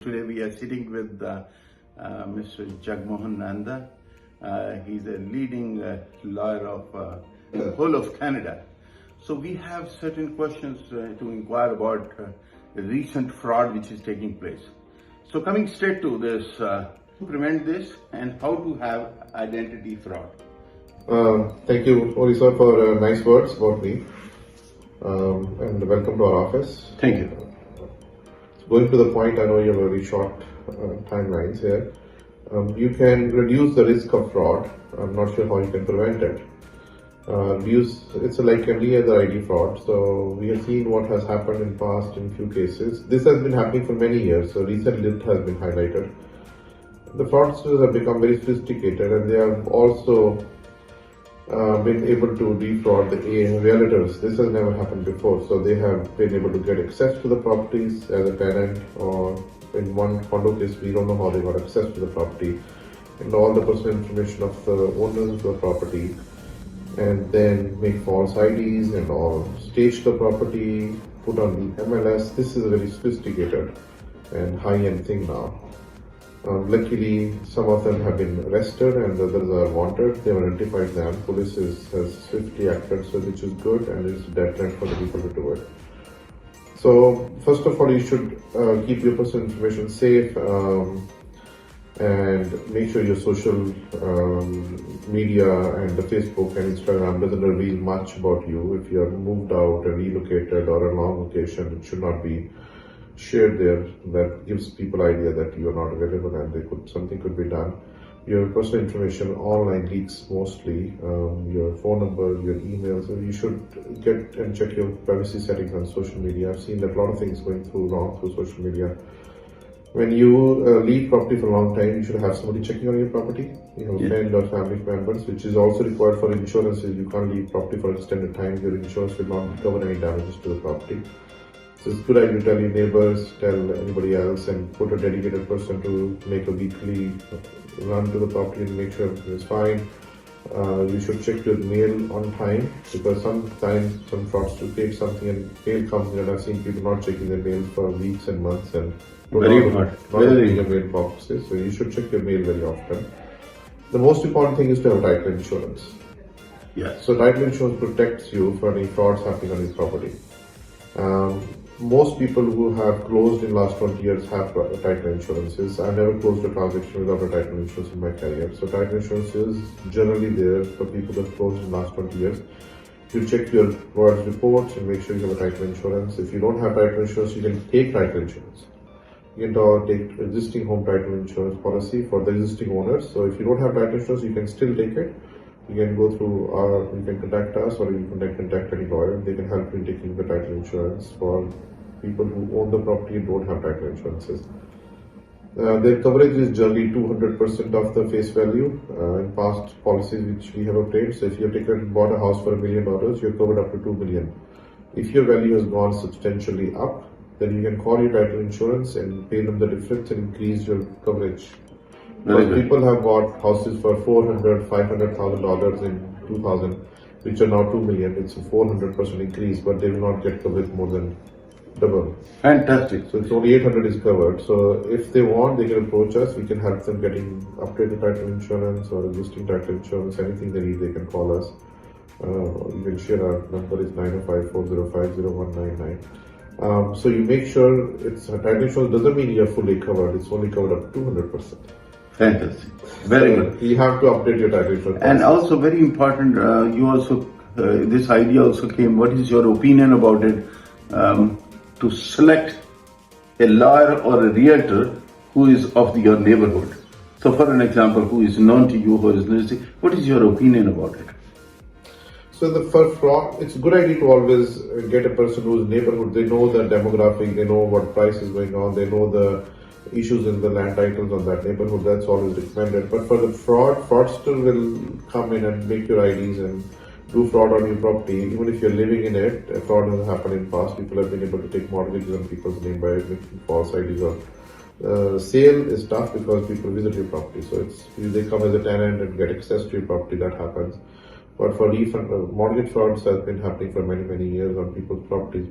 Today we are sitting with Mr. Jagmohan Nanda. He's a leading lawyer of the whole of Canada. So we have certain questions to inquire about the recent fraud which is taking place. So coming straight to this, to prevent this and how to have identity fraud. Thank you, Orisa, for nice words about me, and welcome to our office. Thank you. Going to the point, I know you have very short timelines here. You can reduce the risk of fraud. I'm not sure how you can prevent it. It's like any other ID fraud. So we have seen what has happened in past in few cases. This has been happening for many years. So recently it has been highlighted. The fraudsters have become very sophisticated, and they have also been able to defraud the realtors. This has never happened before. So they have been able to get access to the properties as a tenant, or in one condo case, we don't know how they got access to the property, and all the personal information of the owners of the property, and then make false IDs and all, stage the property, put on the MLS. This is a very sophisticated and high-end thing now. Luckily, some of them have been arrested and others are wanted. They have identified them. Police has swiftly acted, so which is good, and it's a deterrent for the people to do it. So, first of all, you should keep your personal information safe and make sure your social media and the Facebook and Instagram doesn't reveal much about you. If you are moved out or relocated or a long location, it should not be shared there. That gives people idea that you are not available and something could be done. Your personal information online leaks mostly, your phone number, your emails. So you should get and check your privacy settings on social media. I've seen that a lot of things going wrong through social media. When you leave property for a long time, you should have somebody checking on your property. You have a friend or family members, which is also required for insurances. You can't leave property for extended time. Your insurance will not cover any damages to the property. So it's a good idea to tell your neighbors, tell anybody else, and put a dedicated person to make a weekly run to the property and make sure everything is fine. You should check your mail on time, because sometimes some fraudsters take something and mail comes in, and I've seen people not checking their mail for weeks and months and not opening your mail boxes. So you should check your mail very often. The most important thing is to have title insurance. Yes. So title insurance protects you for any frauds happening on your property. Most people who have closed in last 20 years have title insurances. I never closed a transaction without a title insurance in my career. So title insurance is generally there for people who have closed in last 20 years. You check your provider's reports and make sure you have a title insurance. If you don't have title insurance, you can take title insurance. You can take existing home title insurance policy for the existing owners. So if you don't have title insurance, you can still take it. You can go through you can contact us, or you can contact any lawyer. They can help you in taking the title insurance for people who own the property and don't have title insurances. Their coverage is generally 200% of the face value in past policies which we have obtained. So if you have bought a house for $1 million, you're covered up to $2 million. If your value has gone substantially up, then you can call your title insurance and pay them the difference and increase your coverage. People have bought houses for $400,000, $500,000 in 2000, which are now $2 million. It's a 400% increase, but they will not get coverage more than double. Fantastic. So it's only 800 is covered. So if they want, they can approach us. We can help them getting updated title insurance or existing title insurance. Anything they need, they can call us. You can share our number is 905-405-0199. So you make sure it's title insurance doesn't mean you're fully covered. It's only covered up to 200%. Fantastic. Very good. You have to update your title insurance. And also very important, you also, this idea also came, what is your opinion about it, to select a lawyer or a realtor who is of your neighborhood. So for an example, who is known to you, who is listening, what is your opinion about it? So for fraud, it's a good idea to always get a person whose neighborhood, they know the demographic, they know what price is going on, they know the issues in the land titles on that neighborhood. That's always recommended. But for the fraudster will come in and make your IDs and do fraud on your property. Even if you're living in it, fraud has happened in past. People have been able to take mortgages on people's name by making false IDs. Sale is tough because people visit your property. So they come as a tenant and get access to your property. That happens. But for refund, mortgage frauds has been happening for many years on people's properties.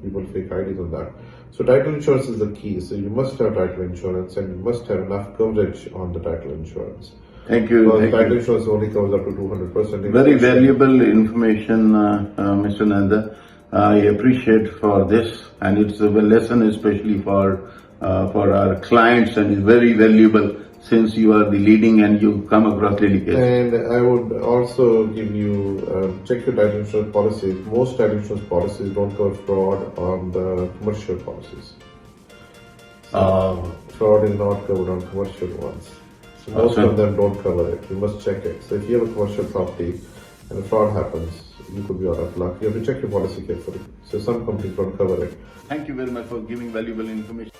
People fake IDs on that. So title insurance is the key. So you must have title insurance, and you must have enough coverage on the title insurance. Thank you. Because Thank title you. insurance only covers up to 200%. Very valuable information, Mr. Nanda. I appreciate for this, and it's a lesson especially for our clients, and it's very valuable since you are the leading and you come across daily cases. And I would also give you check your title insurance policies. Most title insurance policies don't cover fraud on the commercial policies. Fraud is not covered on commercial ones. So most of them don't cover it. You must check it. So if you have a commercial property and a fraud happens, you could be out of luck. You have to check your policy carefully. So some companies don't cover it. Thank you very much for giving valuable information.